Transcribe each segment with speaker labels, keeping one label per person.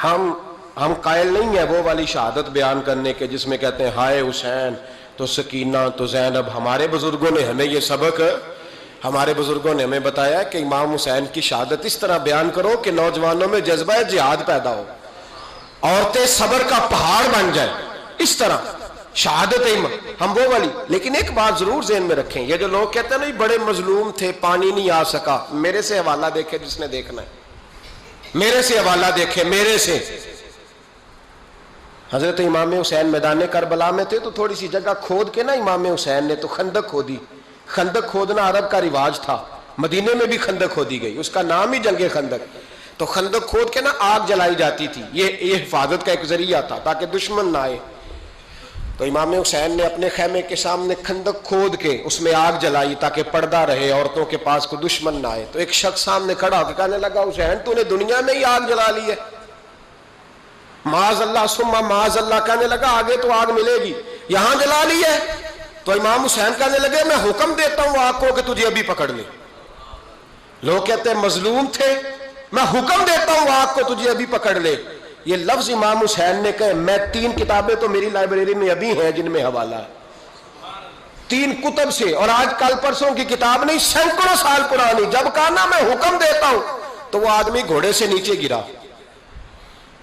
Speaker 1: ہم قائل نہیں ہیں وہ والی شہادت بیان کرنے کے جس میں کہتے ہیں ہائے حسین تو سکینہ تو زینب. ہمارے بزرگوں نے ہمیں یہ سبق ہمارے بزرگوں نے ہمیں بتایا کہ امام حسین کی شہادت اس طرح بیان کرو کہ نوجوانوں میں جذبہ جہاد پیدا ہو, عورتیں صبر کا پہاڑ بن جائیں. اس طرح شہادت ہم وہ والی. لیکن ایک بات ضرور ذہن میں رکھیں, یہ جو لوگ کہتے ہیں نا بڑے مظلوم تھے پانی نہیں آ سکا, میرے سے حوالہ دیکھے جس نے دیکھنا ہے, میرے سے حوالہ دیکھے. میرے سے حضرت امام حسین میدان کربلا میں تھے تو تھوڑی سی جگہ کھود کے نا امام حسین نے تو خندق کھودی. خندق کھودنا عرب کا رواج تھا, مدینے میں بھی خندق کھودی گئی, اس کا نام ہی جنگ خندق. تو خندق کھود کے نا آگ جلائی جاتی تھی, یہ حفاظت کا ایک ذریعہ تھا تاکہ دشمن نہ آئے. تو امام حسین نے اپنے خیمے کے سامنے خندق کھود کے اس میں آگ جلائی تاکہ پردہ رہے, عورتوں کے پاس کوئی دشمن نہ آئے. تو ایک شخص سامنے کھڑا ہو کے کہنے لگا حسین تو نے دنیا میں ہی آگ جلا لی ہے. معاذ اللہ ثم معاذ اللہ, کہنے لگا آگے تو آگ ملے گی, یہاں جلا لی ہے. تو امام حسین کہنے لگے میں حکم دیتا ہوں آگ کو کہ تجھے ابھی پکڑ لے. لوگ کہتے ہیں مظلوم تھے, میں حکم دیتا ہوں آگ کو تجھے ابھی پکڑ لے. یہ لفظ امام حسین نے کہے. میں 3 کتابیں تو میری لائبریری میں ابھی ہیں جن میں حوالہ ہے, 3 کتب سے, اور آج کل پرسوں کی کتاب نہیں, سینکڑوں سال پرانی. جب کہا نا میں حکم دیتا ہوں تو وہ آدمی گھوڑے سے نیچے گرا,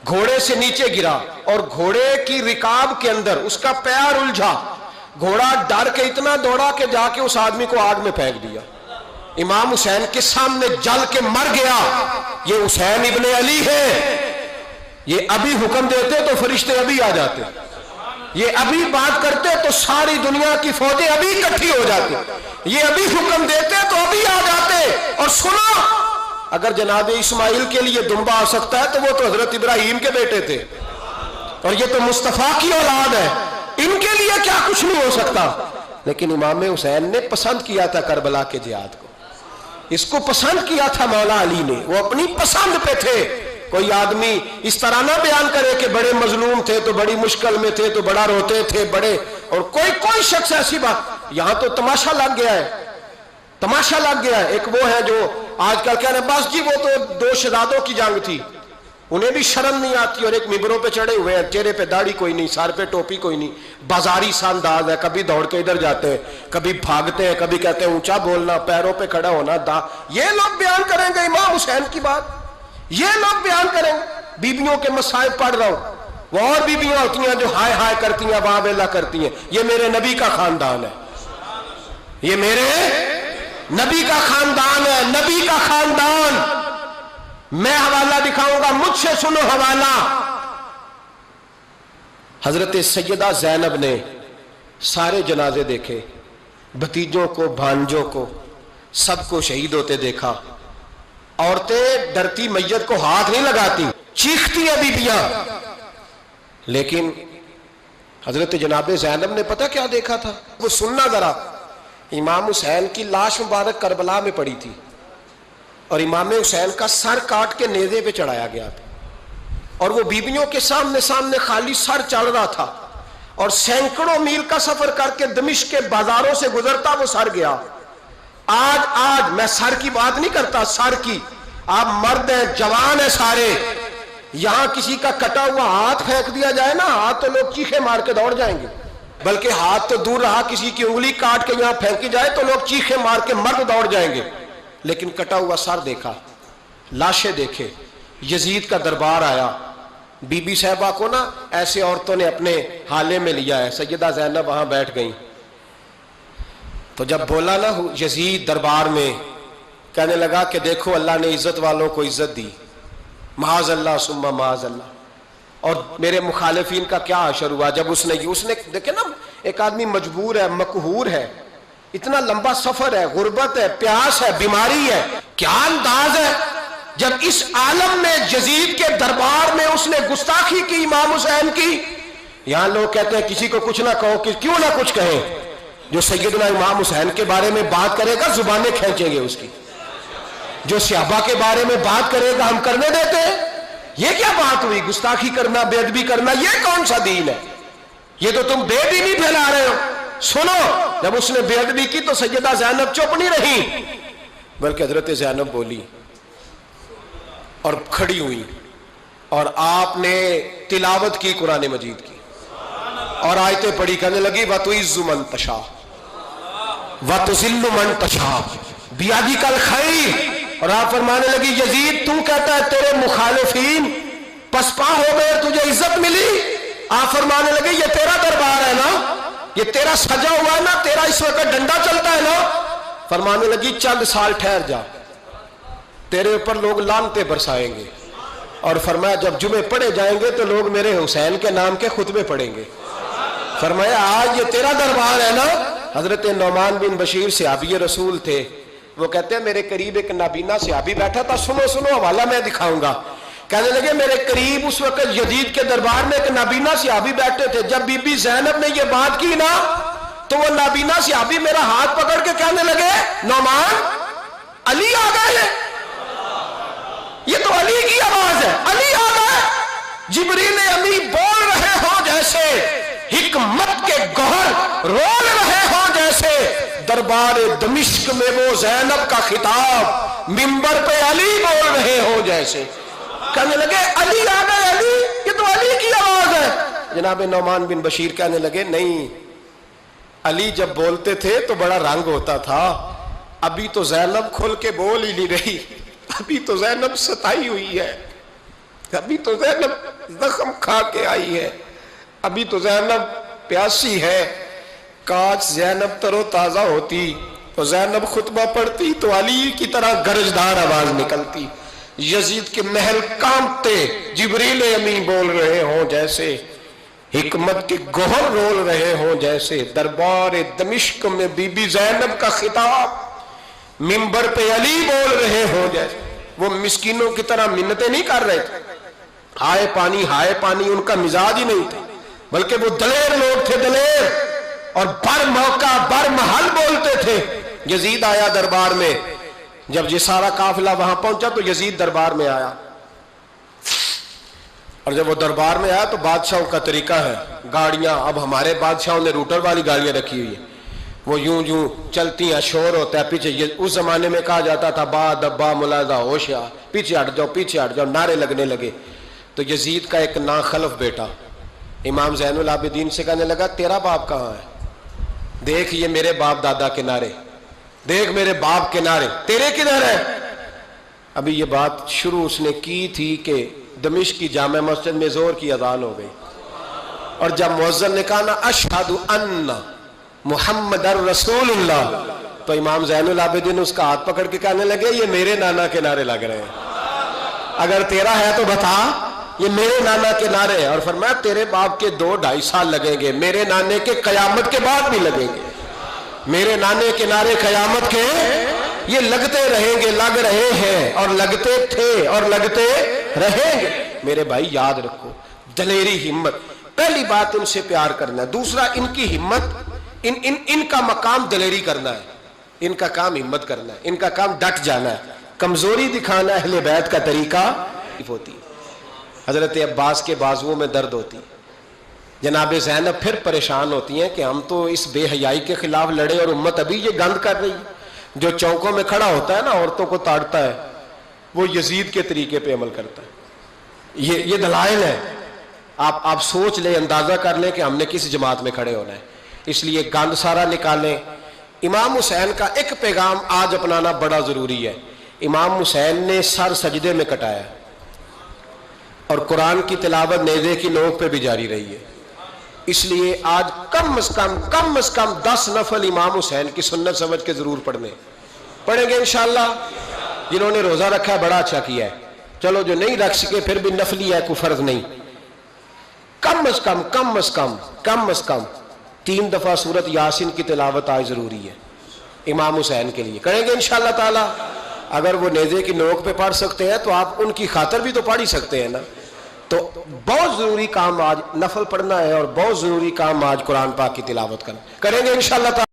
Speaker 1: گھوڑے سے نیچے گرا, اور گھوڑے کی رکاب کے اندر اس کا پیر الجھا. گھوڑا ڈر کے اتنا دوڑا کہ جا کے اس آدمی کو آگ میں پھینک دیا. امام حسین کے سامنے جل کے مر گیا. یہ حسین ابن علی ہے. یہ ابھی حکم دیتے تو فرشتے ابھی آ جاتے, یہ ابھی بات کرتے تو ساری دنیا کی فوجیں ابھی اکٹھی ہو جاتی, یہ ابھی حکم دیتے تو ابھی آ جاتے. اور سنو, اگر جناب اسماعیل کے لیے دمبا آ سکتا ہے تو وہ تو حضرت ابراہیم کے بیٹے تھے, اور یہ تو مصطفیٰ کی اولاد ہے, ان کے لیے کیا کچھ نہیں ہو سکتا. لیکن امام حسین نے پسند کیا تھا کربلا کے جہاد کو, اس کو پسند کیا تھا مولا علی نے, وہ اپنی پسند پہ تھے. کوئی آدمی اس طرح نہ بیان کرے کہ بڑے مظلوم تھے تو بڑی مشکل میں تھے تو بڑا روتے تھے بڑے, اور کوئی شخص ایسی بات. یہاں تو تماشا لگ گیا ہے, تماشا لگ گیا ہے. ایک وہ ہے جو آج کل کہہ رہے ہیں بس جی وہ تو 2 شہزادوں کی جنگ تھی, انہیں بھی شرم نہیں آتی, اور ایک ممبروں پہ چڑھے ہوئے ہیں, چہرے پہ داڑھی کوئی نہیں, سر پہ ٹوپی کوئی نہیں, بازاری سا انداز ہے, کبھی دوڑ کے ادھر جاتے ہیں, کبھی بھاگتے ہیں, کبھی کہتے ہیں اونچا بولنا, پیروں پہ کھڑا ہونا. یہ لوگ بیان کریں گے امام حسین کی بات, یہ لوگ بیان کریں. بیبیوں کے مصائب پڑھ رہا ہوں, وہ اور بیبیاں ہوتی ہیں جو ہائے ہائے کرتی ہیں, واہ بیلا کرتی ہیں. یہ میرے نبی کا خاندان ہے, یہ میرے نبی کا خاندان ہے, نبی کا خاندان. میں حوالہ دکھاؤں گا, مجھ سے سنو حوالہ. حضرت سیدہ زینب نے سارے جنازے دیکھے, بھتیجوں کو, بھانجوں کو, سب کو شہید ہوتے دیکھا. عورتیں ڈرتی میت کو ہاتھ نہیں لگاتی, چیختی ہیں بیبیاں. لیکن حضرت جناب زینب نے پتہ کیا دیکھا تھا, وہ سننا ذرا. امام حسین کی لاش مبارک کربلا میں پڑی تھی, اور امام حسین کا سر کاٹ کے نیزے پہ چڑھایا گیا تھا, اور وہ بیبیوں کے سامنے خالی سر چل رہا تھا, اور سینکڑوں میل کا سفر کر کے دمشق کے بازاروں سے گزرتا وہ سر گیا. آج میں سر کی بات نہیں کرتا, سر کی. آپ مرد ہیں, جوان ہیں سارے, یہاں کسی کا کٹا ہوا ہاتھ پھینک دیا جائے نا, ہاتھ تو لوگ چیخے مار کے دوڑ جائیں گے. بلکہ ہاتھ تو دور رہا, کسی کی انگلی کاٹ کے یہاں پھینکی جائے تو لوگ چیخے مار کے مرد دوڑ جائیں گے. لیکن کٹا ہوا سر دیکھا, لاشیں دیکھے. یزید کا دربار آیا, بی بی صاحبہ کو نا ایسے عورتوں نے اپنے حالے میں لیا ہے. سیدہ زینب وہاں بیٹھ گئیں. تو جب بولا نا یزید دربار میں, کہنے لگا کہ دیکھو اللہ نے عزت والوں کو عزت دی, معاذ اللہ ثم معاذ اللہ. اور میرے مخالفین کا کیا حشر ہوا جب اس نے دیکھیں نا, ایک آدمی مجبور ہے, مقہور ہے, اتنا لمبا سفر ہے, غربت ہے, پیاس ہے, بیماری ہے, کیا انداز ہے جب اس عالم میں یزید کے دربار میں اس نے گستاخی کی امام حسین کی. یہاں لوگ کہتے ہیں کسی کو کچھ نہ کہو, کیوں نہ کچھ کہیں. جو سیدنا امام حسین کے بارے میں بات کرے گا زبانیں کھینچیں گے اس کی, جو صحابہ کے بارے میں بات کرے گا ہم کرنے دیتے ہیں. یہ کیا بات ہوئی, گستاخی کرنا, بے ادبی کرنا, یہ کون سا دین ہے؟ یہ تو تم بے دینی پھیلا رہے ہو. سنو, جب اس نے بے ادبی کی تو سیدہ زینب چپ نہیں رہی, بلکہ حضرت زینب بولی اور کھڑی ہوئی. اور آپ نے تلاوت کی قرآن مجید کی اور آیتیں پڑھی، کہنے لگی وَتُعِزُّ مَن تَشَاءُ وَتُذِلُّ مَن تَشَاءُ بِیَدِکَ الْخَیْرُ، اور آپ فرمانے لگی یزید تو کہتا ہے تیرے مخالفین پسپا ہو گئے، تجھے عزت ملی؟ آپ فرمانے لگے یہ تیرا دربار ہے نا، یہ تیرا سجا ہوا ہے نا، تیرا اس وقت ڈنڈا چلتا ہے نا۔ فرمانے لگی چند سال ٹھہر جا، تیرے اوپر لوگ لعنتیں برسائیں گے، اور فرمایا جب جمعے پڑھے جائیں گے تو لوگ میرے حسین کے نام کے خطبے پڑھیں گے۔ فرمایا آج یہ تیرا دربار ہے نا۔ حضرت نعمان بن بشیر صحابی رسول تھے، وہ کہتے ہیں میرے قریب ایک نابینا صحابی بیٹھا تھا، سنو سنو حوالہ میں دکھاؤں گا۔ کہنے لگے میرے قریب اس وقت یزید کے دربار میں ایک نابینا صحابی بیٹھے تھے، جب بی بی زینب نے یہ بات کی نا تو وہ نابینا صحابی میرا ہاتھ پکڑ کے کہنے لگے نعمان علی آ گئے ہیں، یہ تو علی کی آواز ہے، علی آ گئے۔ جبریل امی بول رہے ہوں جیسے، حکمت کے گوہر رول رہے ہوں جیسے، دربار دمشق میں وہ زینب کا خطاب منبر پہ علی بول رہے ہوں جیسے۔ کہنے لگے علی آ گئے، علی، یہ تو علی کی آواز ہے۔ جناب نعمان بن بشیر کہنے لگے نہیں، علی جب بولتے تھے تو بڑا رنگ ہوتا تھا، ابھی تو زینب کھل کے بول ہی نہیں رہی، ابھی تو زینب ستائی ہوئی ہے، ابھی تو زینب زخم کھا کے آئی ہے، ابھی تو زینب پیاسی ہے۔ کاش زینب تر و تازہ ہوتی تو زینب خطبہ پڑھتی تو علی کی طرح گرجدار آواز نکلتی۔ یزید کے محل کانپتے، جبریل امی بول رہے ہوں جیسے، حکمت کے گوہر رول رہے ہوں جیسے، دربار دمشق میں بی بی زینب کا خطاب منبر پہ علی بول رہے ہوں جیسے۔ وہ مسکینوں کی طرح منتیں نہیں کر رہے تھے، ہائے پانی ان کا مزاج ہی نہیں تھا، بلکہ وہ دلیر لوگ تھے، دلیر، اور بر موقع بر محل بولتے تھے۔ یزید آیا دربار میں، جب یہ سارا قافلہ وہاں پہنچا تو یزید دربار میں آیا، اور جب وہ دربار میں آیا تو بادشاہوں کا طریقہ ہے، گاڑیاں، اب ہمارے بادشاہوں نے روٹر والی گاڑیاں رکھی ہوئی ہیں، وہ یوں چلتی ہیں، شور ہوتا ہے پیچھے۔ اس زمانے میں کہا جاتا تھا با دبا ملاحظہ ہوشیار، پیچھے ہٹ جاؤ، نعرے لگنے لگے۔ تو یزید کا ایک ناخلف بیٹا امام زین العابدین سے کہنے لگا تیرا باپ کہاں ہے؟ دیکھ یہ میرے باپ دادا کے نعرے، دیکھ میرے باپ کے نعرے، تیرے کدھر ہے؟ ابھی یہ بات شروع اس نے کی تھی کہ دمشق کی جامع مسجد میں زور کی اذان ہو گئی، اور جب مؤذن نے کہا نا اشہد ان محمد رسول اللہ، تو امام زین العابدین اس کا ہاتھ پکڑ کے کہنے لگے یہ میرے نانا کے نعرے لگ رہے ہیں، اگر تیرا ہے تو بتا، یہ میرے نانا کے نعرے ہیں۔ اور فرمایا تیرے باپ کے 2-2.5 سال لگیں گے، میرے نانے کے قیامت کے بعد بھی لگیں گے، میرے نانے کے نعرے قیامت کے یہ لگتے رہیں گے، لگ رہے ہیں اور لگتے تھے اور لگتے رہیں گے۔ میرے بھائی یاد رکھو، دلیری، ہمت، پہلی بات ان سے پیار کرنا ہے، دوسرا ان کی ہمت، ان کا مقام دلیری کرنا ہے، ان کا کام ہمت کرنا ہے، ان کا کام ڈٹ جانا ہے، کمزوری دکھانا اہل بیت کا طریقہ ہوتی۔ حضرت عباس کے بازوؤں میں درد ہوتی، جناب زینب پھر پریشان ہوتی ہیں کہ ہم تو اس بے حیائی کے خلاف لڑے اور امت ابھی یہ گند کر رہی ہے۔ جو چوکوں میں کھڑا ہوتا ہے نا عورتوں کو تاڑتا ہے، وہ یزید کے طریقے پہ عمل کرتا ہے۔ یہ دلائل ہے، آپ سوچ لیں، اندازہ کر لیں کہ ہم نے کس جماعت میں کھڑے ہونا ہے، اس لیے گند سارا نکالیں۔ امام حسین کا ایک پیغام آج اپنانا بڑا ضروری ہے۔ امام حسین نے سر سجدے میں کٹایا اور قرآن کی تلاوت نیزے کی نوک پہ بھی جاری رہی ہے، اس لیے آج کم از کم 10 نفل امام حسین کی سنت سمجھ کے ضرور پڑھیں گے انشاءاللہ۔ جنہوں نے روزہ رکھا ہے بڑا اچھا کیا ہے، چلو جو نہیں رکھ سکے پھر بھی نفلی ہے، کوئی فرض نہیں، کم از کم 3 دفعہ سورت یاسین کی تلاوت آج ضروری ہے امام حسین کے لیے، کریں گے انشاءاللہ تعالی۔ اگر وہ نیزے کی نوک پہ پڑھ سکتے ہیں تو آپ ان کی خاطر بھی تو پڑھ ہی سکتے ہیں نا۔ تو بہت ضروری کام آج نفل پڑھنا ہے، اور بہت ضروری کام آج قرآن پاک کی تلاوت کرنا، کریں گے انشاءاللہ تعالی۔